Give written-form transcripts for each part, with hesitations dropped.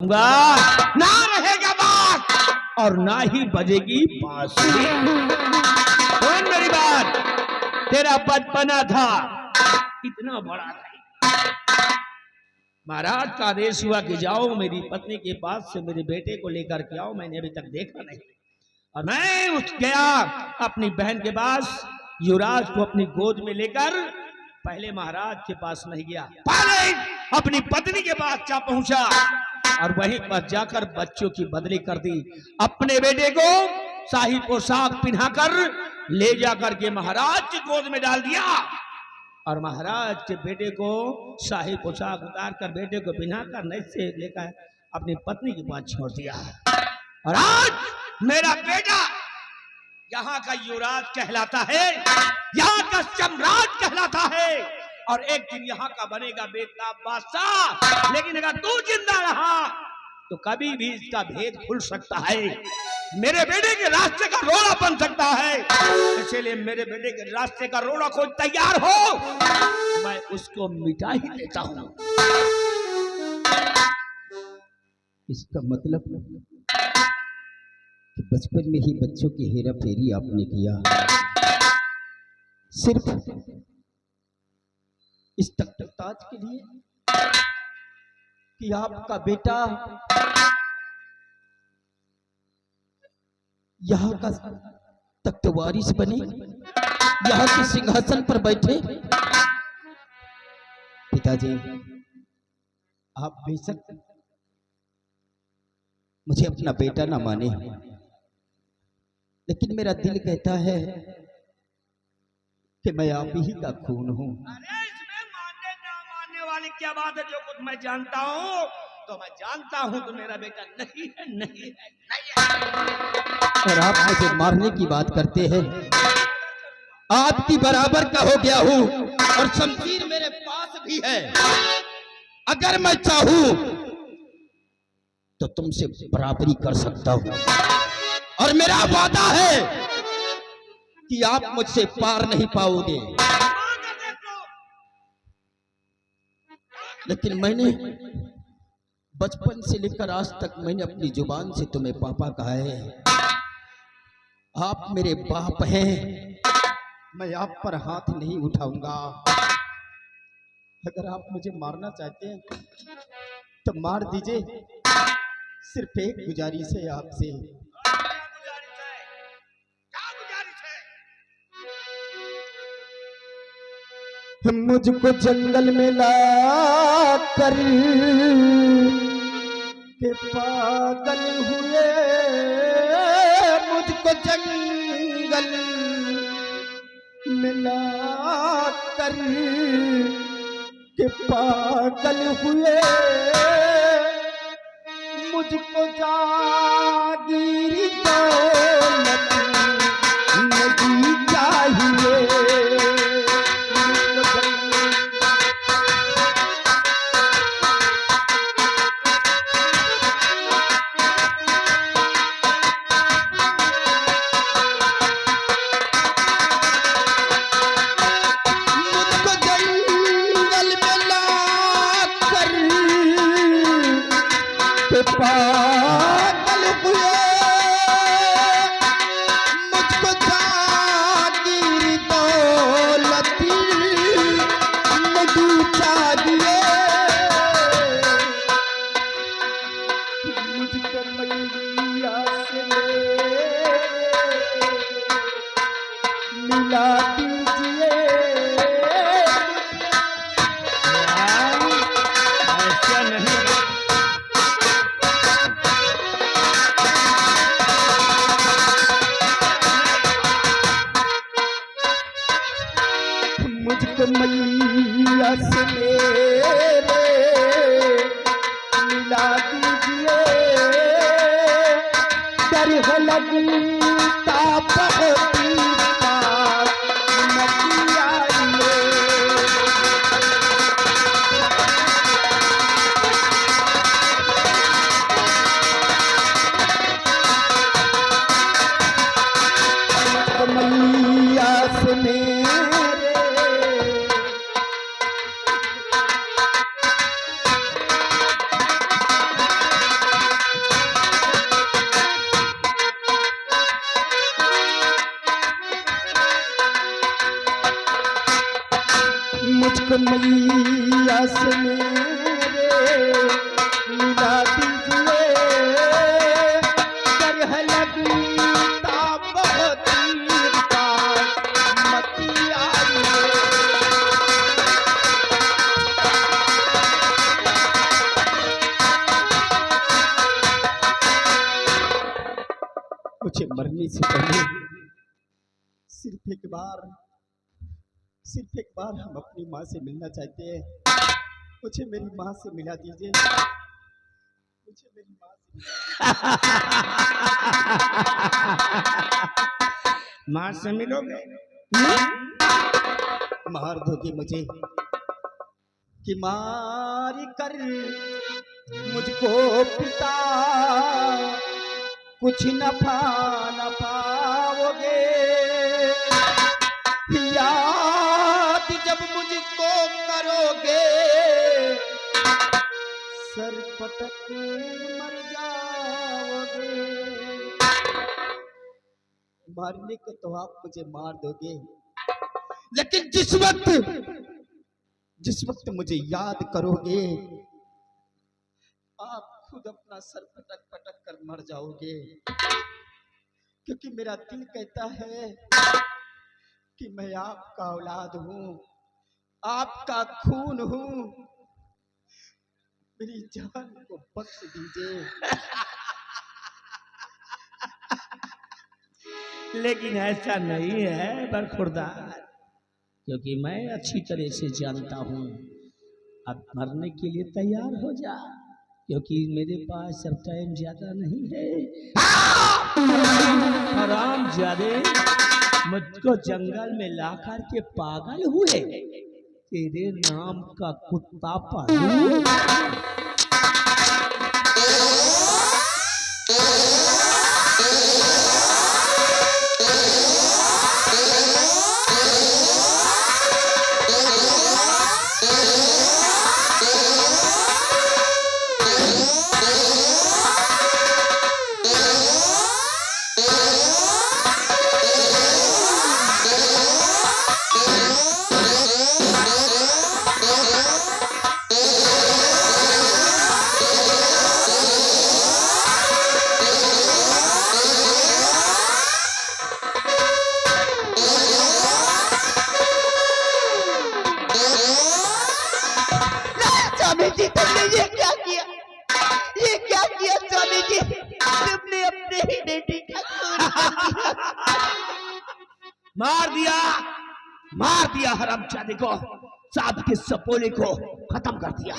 रहूंगा, ना रहेगा बात और ना ही बजेगी बांसुरी। सुन मेरी बात, तेरा बचपना था इतना बड़ा था, महाराज का आदेश हुआ कि जाओ मेरी पत्नी के पास से मेरे बेटे को लेकर के आओ। मैंने अभी तक देखा नहीं और मैं उठ गया अपनी बहन के पास, युवराज को अपनी गोद में लेकर। पहले महाराज के पास नहीं गया, पहले अपनी पत्नी के पास जा पहुंचा और वहीं पर जाकर बच्चों की बदली कर दी। अपने बेटे को शाही पोशाक पहनाकर ले जाकर के महाराज की गोद में डाल दिया और महाराज के बेटे को शाही पोशाक उतार कर बेटे को पहनाकर नहीं से लेकर अपनी पत्नी के पास छोड़ दिया। और आज मेरा बेटा यहाँ का युवराज कहलाता है, यहाँ का सम्राट कहलाता है और एक दिन यहाँ का बनेगा बेटा बादशाह। लेकिन अगर तू जिंदा रहा तो कभी भी इसका भेद खुल सकता है, मेरे बेटे के रास्ते का रोड़ा बन सकता है। इसलिए मेरे बेटे के रास्ते का रोड़ा कोई तैयार हो, मैं उसको मिटा ही देता हूं। इसका मतलब कि बचपन में ही बच्चों की हेरा फेरी आपने किया, सिर्फ इस तख्ताज के लिए कि आपका बेटा यहाँ का तख्त वारिस बने, यहाँ के सिंहासन पर बैठे। पिताजी, आप बेशक मुझे अपना बेटा ना माने, लेकिन मेरा दिल कहता है कि मैं आप ही का खून हूं। अरे इसमें मानने ना मानने वाली क्या बात है? जो कुछ मैं जानता हूं तो मैं जानता हूं तो मेरा बेटा नहीं है, नहीं है, नहीं है। और आप मुझे मारने की बात करते हैं। आपकी बराबर का हो गया हूं और शमशीर मेरे पास भी है। अगर मैं चाहूं तो तुमसे बराबरी कर सकता हूं और मेरा वादा है कि आप मुझसे पार नहीं पाओगे। लेकिन मैंने बचपन से लेकर आज तक मैंने अपनी जुबान से तुम्हें पापा कहा है। आप मेरे बाप हैं, मैं आप पर हाथ नहीं उठाऊंगा। अगर आप मुझे मारना चाहते हैं तो मार दीजिए। सिर्फ एक गुजारिश है आपसे। मुझको जंगल में ला कर के पागल हुए, मुझको जंगल में ला कर के पागल हुए, मुझको जागीरी दौलत नहीं चाहिए। पागल हुए, मुझको जागीर दौलत नहीं चाहिए। मुझको मैया से मिला दीजिए। ऐसा नहीं, मुझको मैया से मेरे मिला दीजिए। डर है लगता बहुत पास मत आइए। मैया से मेरे मैया से मेरे मिला दीजिए, करह लगता बहुत मती आई। मुझे मरने से पहले सिर्फ एक बार हम अपनी माँ से मिलना चाहते हैं। मुझे मेरी माँ से मिला दीजिए, मुझे मेरी माँ से माँ से मिलोगे? मार दोगे मुझे कि मार कर मुझको पिता कुछ नफा न पाओगे। याद जब मुझको करोगे सर पटक मर जाओगे। मारने को तो आप मुझे मार दोगे, लेकिन जिस वक्त मुझे याद करोगे आप खुद अपना सर पटक पटक कर मर जाओगे। क्योंकि मेरा दिल कहता है कि मैं आपका औलाद हूं, आपका खून हूं, मेरी जान को बख्श दीजिए। लेकिन ऐसा नहीं है बरखुरदार, क्योंकि मैं अच्छी तरह से जानता हूं। अब मरने के लिए तैयार हो जा, क्योंकि मेरे पास सब टाइम ज्यादा नहीं है। हराम जादे, मुझको जंगल में लाकर के पागल हुए, तेरे नाम का कुत्ता पालू। स्वामी जी तुमने ये क्या किया? ये क्या किया स्वामी जी? तुमने अपने ही बेटी का खून मार दिया हरामजादे को, साथ के सपोले को खत्म कर दिया।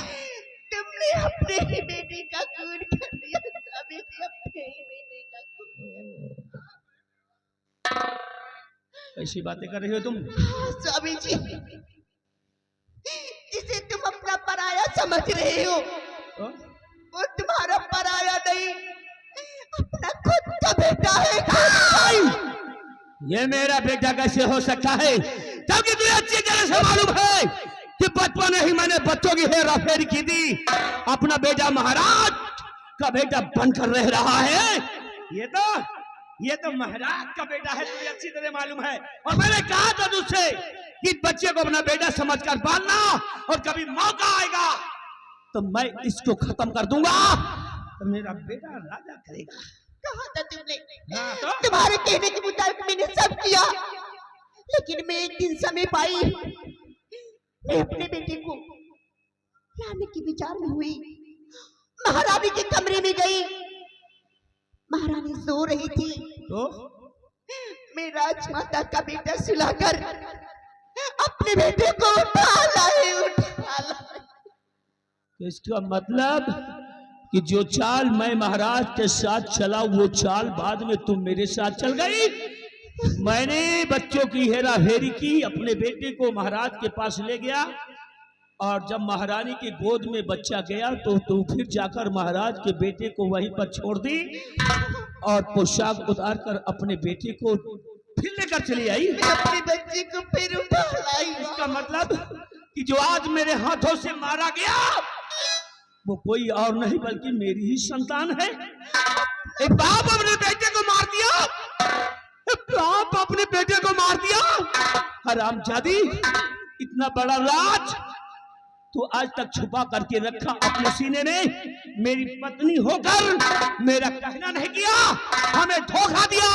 तुमने अपने ही बेटी का खून कर दिया स्वामी जी, अपने ही बेटी का खून। ऐसी बातें कर रही हो तुम? स्वामी जी, जिसे तुम अपना पराया समझ रहे हो वो तुम्हारा पराया नहीं, अपना खुद का बेटा है। ये मेरा बेटा कैसे हो सकता है? जबकि तुझे अच्छी तरह से मालूम है कि बचपन में ही मैंने बच्चों की हेरा फेरी की थी। अपना बेटा महाराज का बेटा बनकर रह रहा है। ये तो महाराज का बेटा है, तुझे अच्छी तरह मालूम है। और मैंने कहा था तुझसे कि बच्चे को अपना बेटा समझकर पालना, और कभी मौका आएगा तो मैं इसको खत्म कर दूंगा, तो मेरा बेटा राजा करेगा। कहा था तुमने? तो? तुम्हारे कहने के मुताबिक मैंने सब किया, लेकिन मैं एक दिन समय पाई, मैं अपने बेटे को लाने के विचार में हुई। महारानी के कमरे में गई, महारानी सो रही थी, तो मैं राजमाता का बेटा सुलाकर अपने बेटे को उठा लाए। इसका मतलब कि जो चाल मैं महाराज के साथ चला, वो चाल बाद में तुम मेरे साथ चल गई। मैंने बच्चों की हेरा फेरी की, अपने बेटे को महाराज के पास ले गया, और जब महारानी की गोद में बच्चा गया तो तू फिर जाकर महाराज के बेटे को वहीं पर छोड़ दी, और पोशाक उतार कर अपने बेटे को फिर लेकर चली आई। अपने बच्चे को फिर उठा लाई। इसका मतलब कि जो आज मेरे हाथों से मारा गया वो कोई और नहीं बल्कि मेरी ही संतान है। एक बाप अपने बेटे को मार दिया, एक बाप अपने बेटे को मार दिया। हरामजादी, इतना बड़ा राज तू आज तक छुपा करके रखा अपने सीने में। मेरी पत्नी होकर मेरा कहना नहीं किया, हमें धोखा दिया,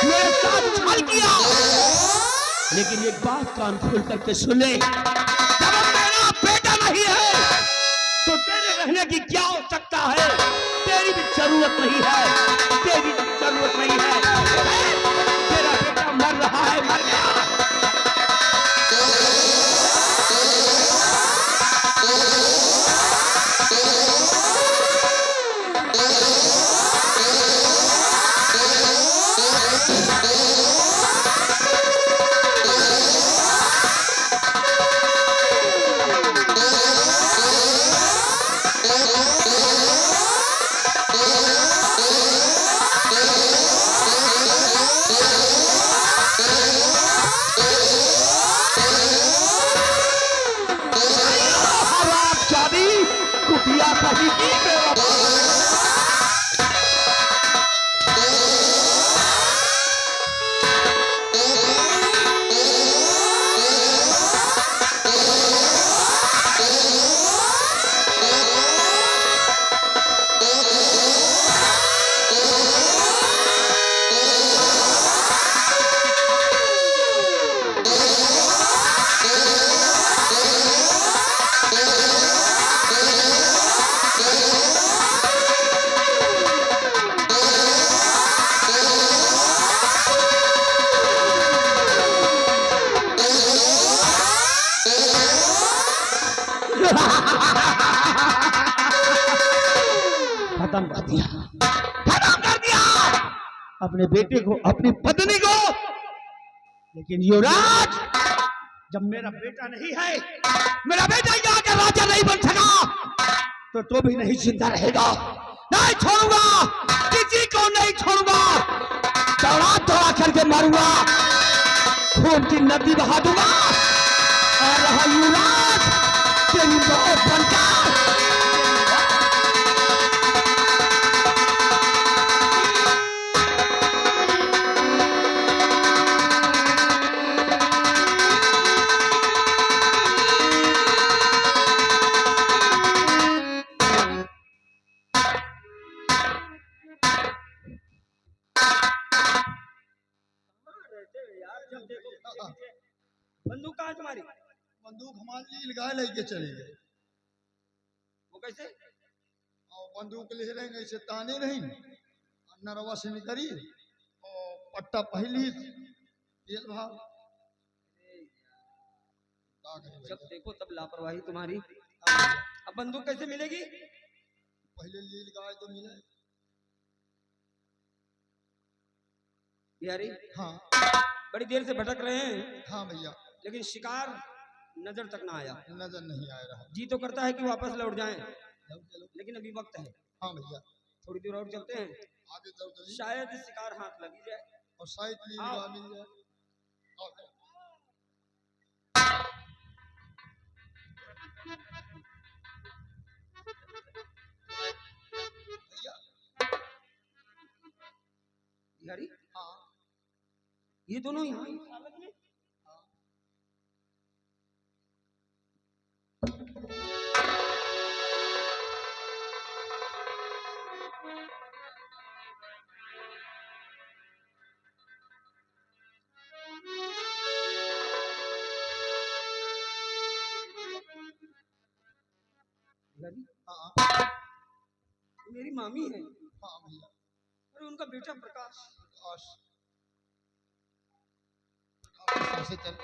मेरे साथ छल किया। लेकिन एक बात कान खोल करके सुन ले, जब मेरा बेटा नहीं है तो तेरे रहने की क्या आवश्यकता है? तेरी भी जरूरत नहीं है, तेरी भी जरूरत नहीं है। तेरा बेटा मर रहा है, मर गया। कुटिया कहीं की बेवफा। खत्म कर दिया, खत्म कर दिया अपने बेटे को, अपनी पत्नी को। लेकिन युवराज, जब मेरा बेटा नहीं है, मेरा बेटा यहाँ का राजा नहीं बन सका, तो भी नहीं जिंदा रहेगा। नहीं छोड़ूंगा, किसी को नहीं छोड़ूंगा। दौड़ा दौड़ा करके मारूंगा, खून की नदी बहा दूंगा। और रहा युवराज तेरी मौत बनकर। बंदूक कहाँ तुम्हारी? बंदूक हमारी लगाए लेके चले गए। वो कैसे? और बंदूक ले लेंगे ऐसे ताने नहीं, नरवा से निकली और पट्टा पहली तेल भाव। जब देखो तब लापरवाही तुम्हारी। अब बंदूक कैसे मिलेगी? पहले ले लगाए तो मिले। बिहारी, हाँ बड़ी देर से भटक रहे हैं। हाँ भैया, लेकिन शिकार नजर तक ना आया। नजर नहीं आ रहा। जी तो करता है कि वापस लौट जाएं, चलो। लेकिन अभी वक्त है। हाँ भैया, थोड़ी दूर और चलते हैं, आगे चल चलिए। शायद शिकार हाथ लगी जाए और शायद ले लगा मिल जाए। भैया, बिहारी, हाँ ये दोनों यहाँ इस हालत में? हाँ मेरी मामी है। हाँ भैया, और उनका बेटा प्रकाश। से चल।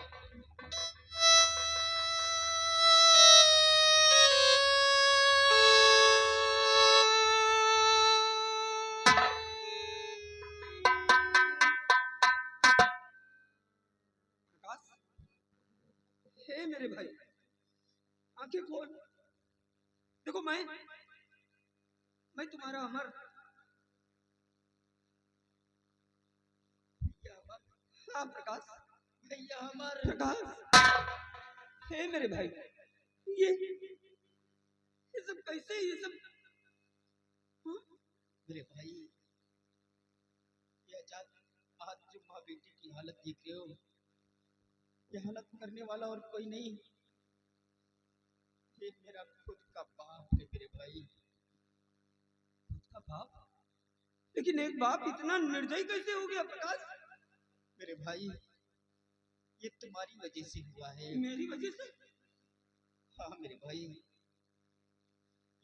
हे मेरे भाई, आंखें खोल। देखो मैं तुम्हारा अमर। हाँ प्रकाश, भैया हमारे प्रकाश। हे मेरे भाई, ये सब कैसे? ये सब मेरे भाई, ये आज जो माँ बेटी की हालत देख रहे हो, जहालत करने वाला और कोई नहीं, ये मेरा खुद का बाप है मेरे भाई, खुद का बाप? लेकिन एक बाप इतना निर्दयी कैसे हो गया प्रकाश? मेरे भाई ये तुम्हारी वजह से हुआ है। मेरी वजह से? हाँ मेरे भाई,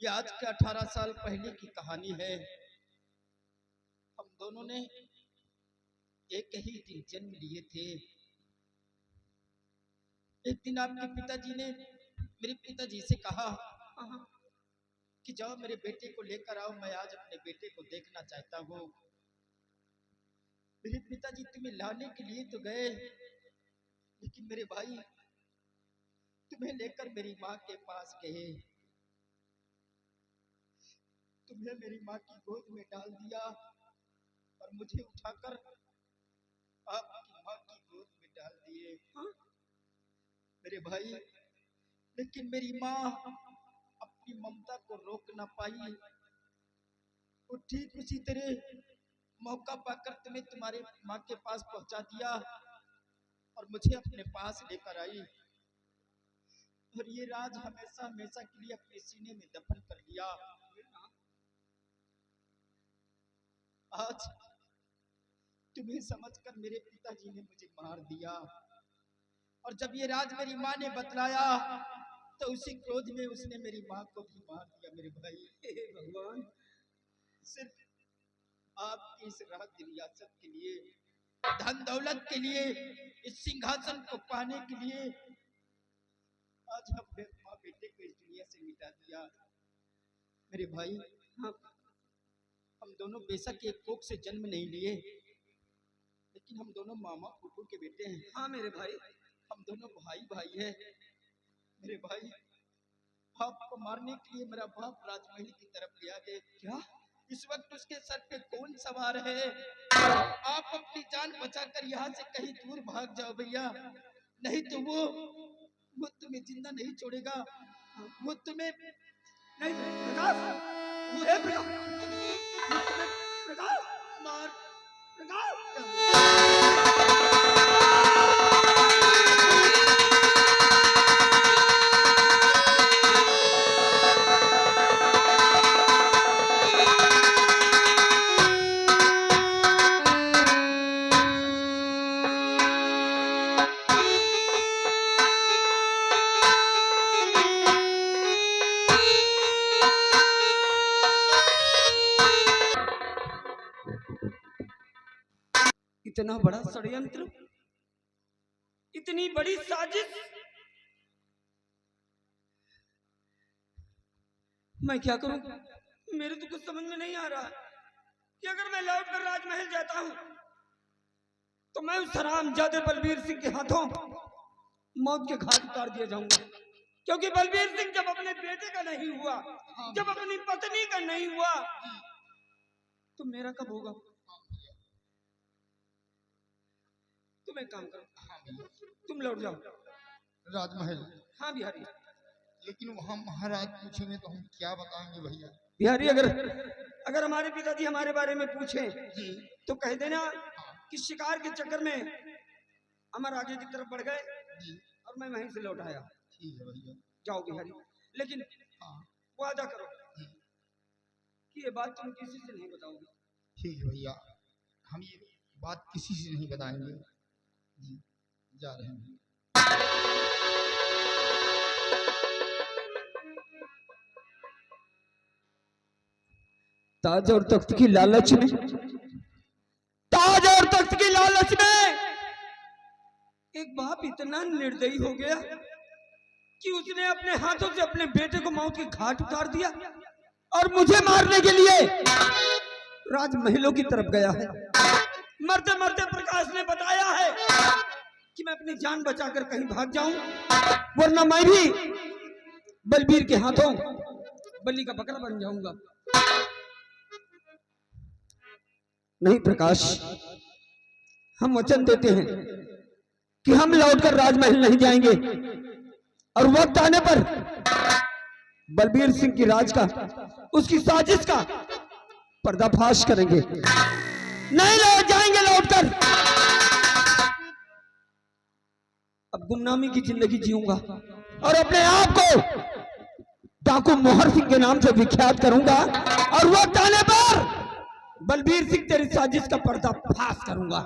ये आज के 18 साल पहले की कहानी है। हम दोनों ने एक ही दिन जन्म लिए थे। एक दिन आपके पिताजी ने मेरे पिताजी से कहा कि जाओ मेरे बेटे को लेकर आओ, मैं आज अपने बेटे को देखना चाहता हूँ। मेरे पिताजी तुम्हें लाने के लिए तो गए, लेकिन मेरे भाई तुम्हें लेकर मेरी माँ के पास गए, तुम्हें मेरी माँ की गोद में डाल दिया और मुझे उठाकर आपकी माँ की गोद में डाल दिए। मेरे भाई, लेकिन मेरी माँ अपनी ममता को रोक ना पाई। वो ठीक उसी तरह मौका पाकर तुम्हें तुम्हारे माँ के पास पहुंचा दिया और मुझे अपने पास लेकर आई, और ये राज हमेशा हमेशा के लिए अपने सीने में दफन कर लिया। आज तुम्हें समझकर मेरे पिताजी ने मुझे मार दिया, और जब ये राज मेरी माँ ने बतलाया तो उसी क्रोध में उसने मेरी माँ को भी मार दिया। मेरे भाई, हे भगवान, सिर्फ आपकी इस राज रियासत के लिए, धन दौलत के लिए, इस सिंहासन को पाने के लिए आज हमने माँ बेटे को इस दुनिया से मिटा दिया। मेरे भाई, हम दोनों बेशक एक कोख से जन्म नहीं लिए, लेकिन हम दोनों मामा फूफू के बेटे हैं। हाँ मेरे भाई, हम दोनों भाई भाई हैं। मेरे भाई, आपको मारने के लिए मेरा बाप राजमहल की तरफ गया है। क्या इस वक्त उसके सर पे कौन सवार है? आप अपनी जान बचाकर यहाँ से कहीं दूर भाग जाओ भैया, नहीं तो वो तुम्हें जिंदा नहीं छोड़ेगा। वो तुम्हें नहीं प्रकाश, वो है प्रकाश, प्रकाश मार इतना बड़ा षड्यंत्र, इतनी बड़ी साजिश, मैं क्या करूं? मेरे तो कुछ समझ में नहीं आ रहा कि अगर मैं लौटकर राजमहल जाता हूं तो मैं उस हरामजादे बलबीर सिंह के हाथों मौत के घाट उतार दिया जाऊंगा, क्योंकि बलबीर सिंह जब अपने बेटे का नहीं हुआ, जब अपनी पत्नी का नहीं हुआ, तो मेरा कब होगा? तुम एक काम करो, तुम लौट जाओ राजमहल। हाँ बिहारी, लेकिन वहाँ महाराज पूछेंगे तो हम क्या बताएंगे भैया? बिहारी, अगर हमारे पिताजी हमारे बारे में पूछे तो कह देना कि शिकार के चक्कर में अमर आगे की तरफ बढ़ गए और मैं वहीं से लौट आया। ठीक है भैया, जाओ बिहारी, लेकिन वादा करो कि ये बात तुम किसी से नहीं बताओगे। ठीक है भैया, हम ये बात किसी से नहीं बताएंगे जी। जा रहे हैं। ताज और तख्त की लालच में, ताज और तख्त की लालच में एक बाप इतना निर्दयी हो गया कि उसने अपने हाथों से अपने बेटे को मौत के घाट उतार दिया और मुझे मारने के लिए राजमहलों की तरफ गया है। मरते मरते प्रकाश ने बताया है कि मैं अपनी जान बचाकर कहीं भाग जाऊं, वरना मैं भी बलबीर के हाथों बलि का बकरा बन जाऊंगा। नहीं प्रकाश, हम वचन देते हैं कि हम लौटकर राजमहल नहीं जाएंगे और वक्त आने पर बलबीर सिंह की राज का, उसकी साजिश का पर्दाफाश करेंगे। नहीं लौट जाएंगे लौटकर। अब गुमनामी की जिंदगी जीऊंगा और अपने आप को डाकू मोहर सिंह के नाम से विख्यात करूंगा और वक्त आने पर बलबीर सिंह तेरी साजिश का पर्दाफाश करूंगा।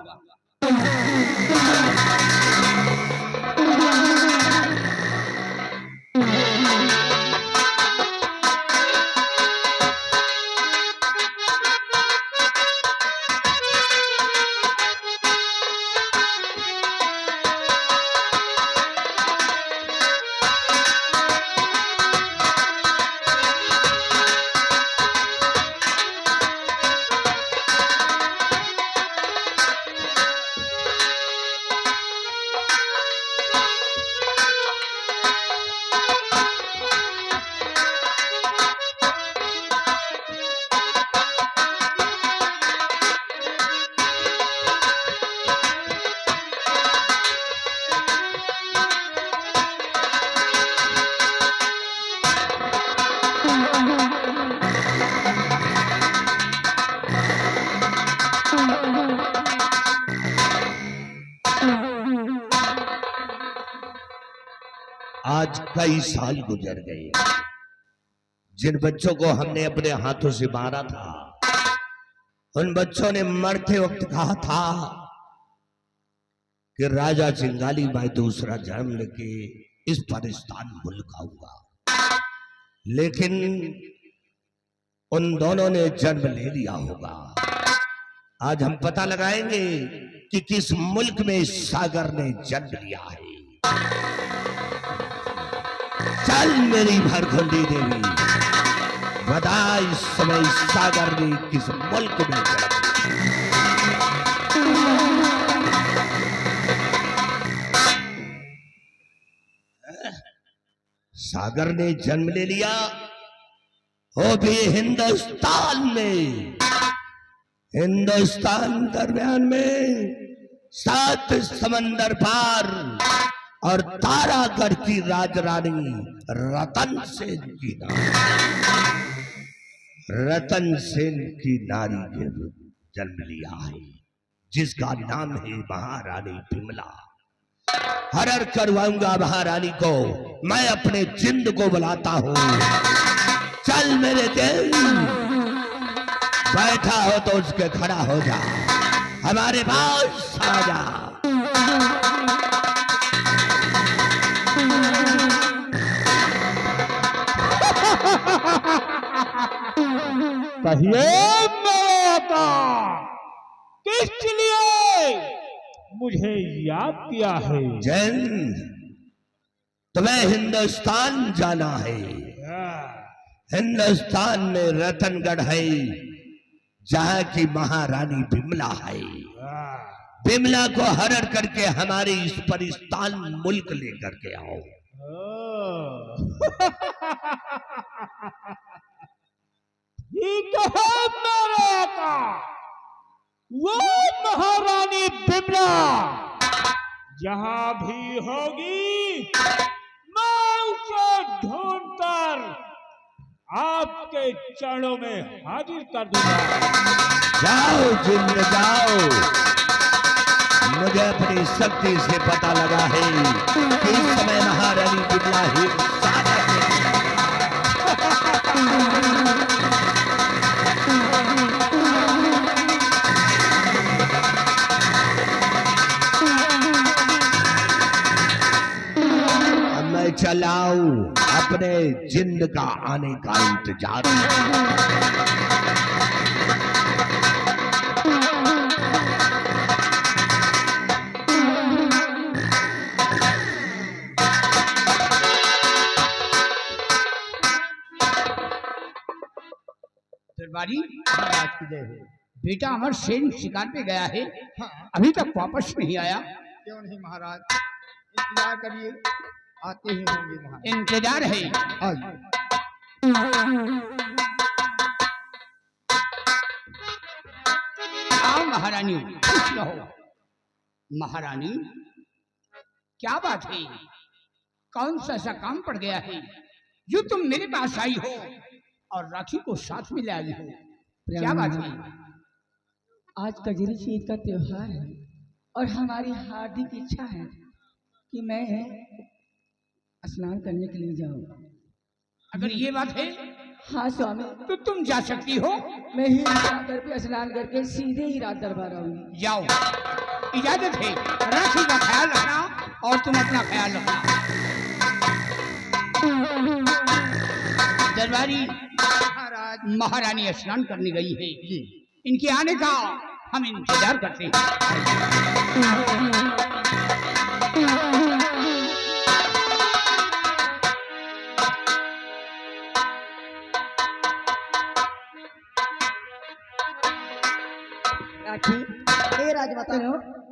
आज कई साल गुजर गए। जिन बच्चों को हमने अपने हाथों से मारा था, उन बच्चों ने मरते वक्त कहा था कि राजा चिंगाली मैं दूसरा जन्म लेके इस पाकिस्तान मुल्क आऊंगा। लेकिन उन दोनों ने जन्म ले लिया होगा। आज हम पता लगाएंगे कि किस मुल्क में सागर ने जन्म लिया है। चल मेरी भरखुंडी देवी, बता इस समय सागर ने किस मुल्क में जन्म लिया। सागर ने जन्म ले लिया, वो भी हिंदुस्तान में। हिंदुस्तान दरमियान में 7 समंदर पार और तारागढ़ की राजरानी रतन सेन की नारी के जन्म लिया है, जिसका नाम है महारानी बिमला। हरर करवाऊंगा महारानी को, मैं अपने जिंद को बुलाता हूं। चल मेरे दिल, बैठा हो तो उसके खड़ा हो जा, हमारे पास आ जा। कहिए मेरा किस लिए मुझे याद किया है? जैन, तुम्हें हिंदुस्तान जाना है। हिंदुस्तान में रतनगढ़ है, जहां की महारानी बिमला है। बिमला को हरण करके हमारे इस पाकिस्तान मुल्क लेकर के आओ। ठीक है मेरे आका, वो महारानी बिमला जहां भी होगी मैं उसे ढूंढकर आपके चरणों में हाजिर कर दूंगा। जाओ जिंद जाओ, मुझे अपनी शक्ति से पता लगा है कि इस समय महारानी बिमला ही सागर मैं चलाऊं अपने जिंद का आने का इंतजार। दरबारी महाराज की जय हो। बेटा अमर सेन शिकार पे गया है, अभी तक वापस नहीं आया। क्यों नहीं महाराज, इंतजार करिए, आते ही होंगे महाराज। इंतजार है। आओ महारानी, खुश रहो। महारानी, क्या बात है? कौन सा ऐसा काम पड़ गया है जो तुम मेरे पास आई हो और राखी को साथ में ले आई हो? क्या बात है? आज कजरी ईद का त्योहार है और हमारी हार्दिक इच्छा है कि मैं स्नान करने के लिए जाऊं। अगर ये बात है हाँ स्वामी, तो तुम जा सकती हो। मैं ही सागर पे स्नान करके सीधे ही रात दरबार आऊंगी। जाओ, इजाजत है। राखी का ख्याल रखना और तुम अपना ख्याल रखना। दरबारी महारानी स्नान करने गई है। इनके आने का हम इंतजार करते हैं। राखी, ए राजमाता,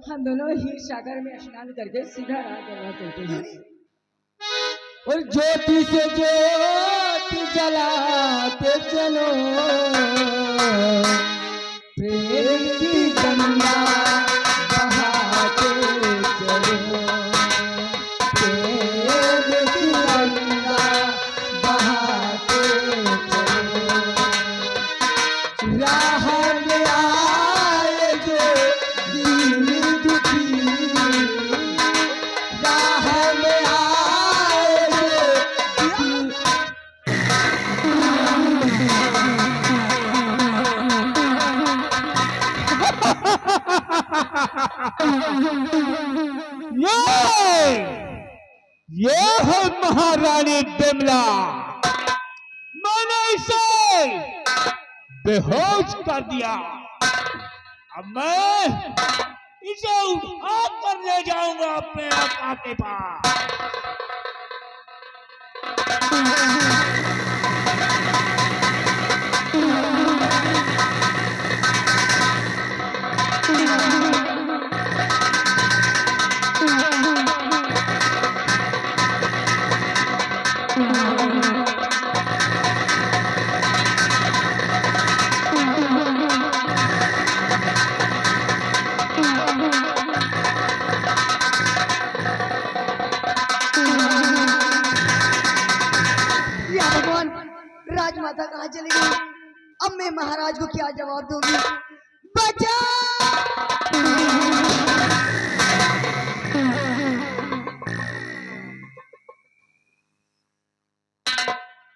हम दोनों ही सागर में स्नान करके सीधा रात दरबार चलते हैं। और ज्योति से ज्योति जलाते चलो, प्रेम की गंगा बहाते चलो, प्रेम की गंगा बहाते चलो। राह में आए जो दीन दुखी, राह में आए जो ये है महारानी बिमला। मैंने इसे बेहोश कर दिया। अब मैं इसे उठा कर ले जाऊंगा अपने आका के पास। या भगवान, राजमाता कहाँ चली गई? अब मैं महाराज को क्या जवाब दूंगी? बचा!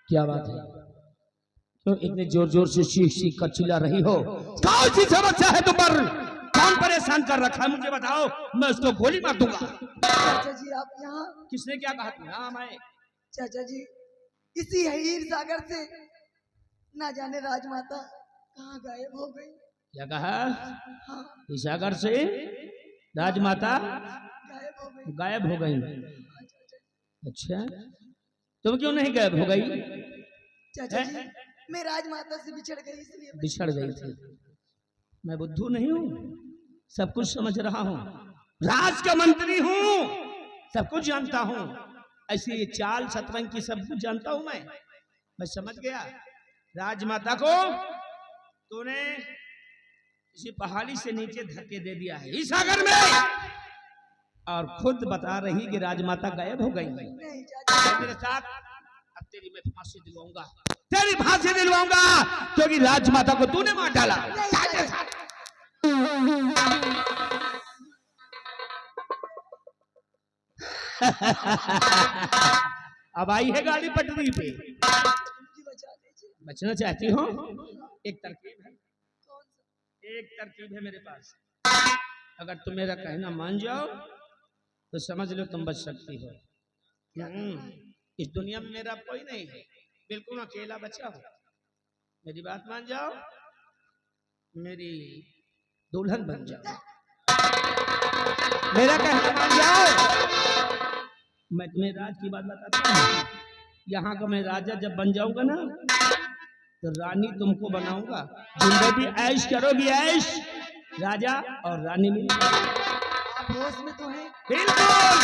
क्या बात है? क्यों इतने जोर जोर से चीख चीख कर चिल्ला रही हो? कौन सी समस्या है तुम पर? कौन परेशान कर रखा है मुझे बताओ, मैं उसको गोली मार दूंगा। चाचा जी आप यहाँ? किसने क्या कहा तुम? हाँ मैं। चाचा जी, इसी हीर सागर से ना जाने राजमाता कहाँ गायब हो गई। क्या कहा? हाँ, इस सागर से राजमाता गायब हो गई। गायब हो गई। अच्छा, तुम क्यों नहीं गायब हो गई? चाचा जी, मैं राजमाता से बिछड़ गई इसलिए बिछड़ गई थी। मैं बुद्धू नहीं हूँ, सब कुछ समझ रहा हूँ, राज का मंत्री हूँ, सब कुछ जानता हूँ। ऐसी चाल शतरंज की सब कुछ जानता हूँ मैं समझ गया। राजमाता को तूने किसी पहाड़ी से नीचे धक्के दे दिया है इस सागर में, और खुद बता रही कि राजमाता गायब हो गई। नहीं चाचा। मेरे साथ अब तेरी मैं फांसी दिलवाऊंगा, तेरी फांसी दिलवाऊंगा, क्योंकि राजमाता को तूने मार डाला। अब आई है गाड़ी पटरी पे। जी बचा लीजिए। बचना चाहती हो? एक तरकीब है, एक तरकीब है मेरे पास। अगर तुम मेरा कहना मान जाओ तो समझ लो तुम बच सकती हो। इस दुनिया में मेरा कोई नहीं है, बिल्कुल अकेला बचा हो। मेरी बात मान जाओ, मेरी दुल्हन बन जाओ, मेरा कहना मान जाओ। मैं तुम्हें राज की बात बताता हूँ। यहाँ का मैं राजा जब बन जाऊंगा ना, तो रानी तुमको बनाऊंगा। जिंदगी ऐश करोगी, ऐश। राजा और रानी मिल। आप होश में तो हैं? बिल्कुल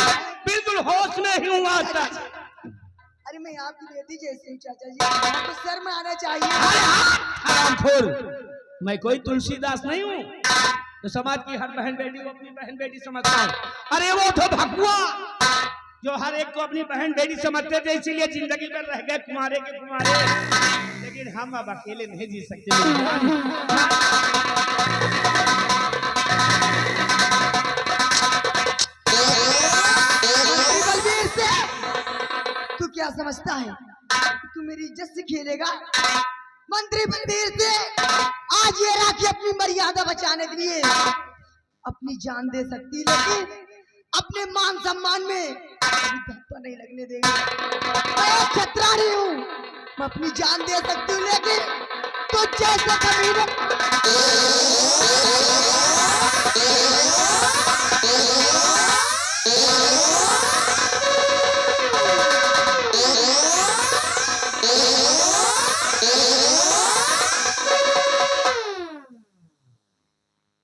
बिल्कुल होश में ही हूँ आज तक। अरे मैं आपकी बेटी जैसी हूँ चाचा जी, आपको शर्म आना चाहिए। हरामखोर, मैं कोई तुलसीदास नहीं हूँ तो समाज की हर बहन बेटी को अपनी बहन बेटी समझता हूँ। अरे वो तो भगवा जो हर एक को अपनी बहन बेटी समझते थे, इसीलिए जिंदगी में रह गए कुमारे के कुमारे। लेकिन हम अब अकेले नहीं जी सकते। समझता है तू मेरी इज्जत से खेलेगा? मंत्री बलबीर से आज ये राखी अपनी मर्यादा बचाने के लिए अपनी जान दे सकती, लेकिन अपने मान सम्मान में धब्बा नहीं लगने देंगे। मैं एक छत्रानी हूँ, मैं अपनी जान दे सकती हूँ, लेकिन तो जैसे कमीने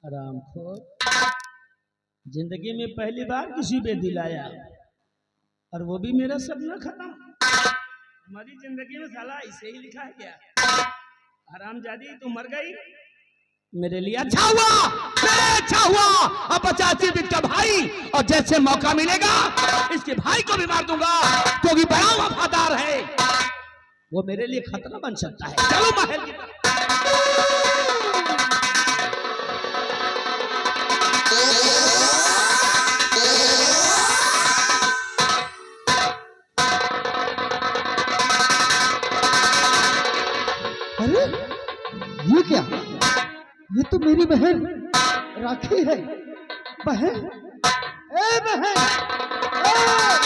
आरामखोर, जिंदगी में पहली बार किसी पे दिलाया और वो भी मेरा सपना खत्म। हमारी जिंदगी में साला ऐसे ही लिखा है क्या? हरामजादी तू मर गई, मेरे लिए अच्छा हुआ, मेरे अच्छा हुआ। अब 85 दिन का भाई, और जैसे मौका मिलेगा इसके भाई को भी मार दूंगा, क्योंकि बड़ा वफादार है, वो मेरे लिए खतरा बन सकता है। चलो महल की तरफ। अरे ये क्या? ये तो मेरी बहन राखी है। बहन, ए बहन, ए!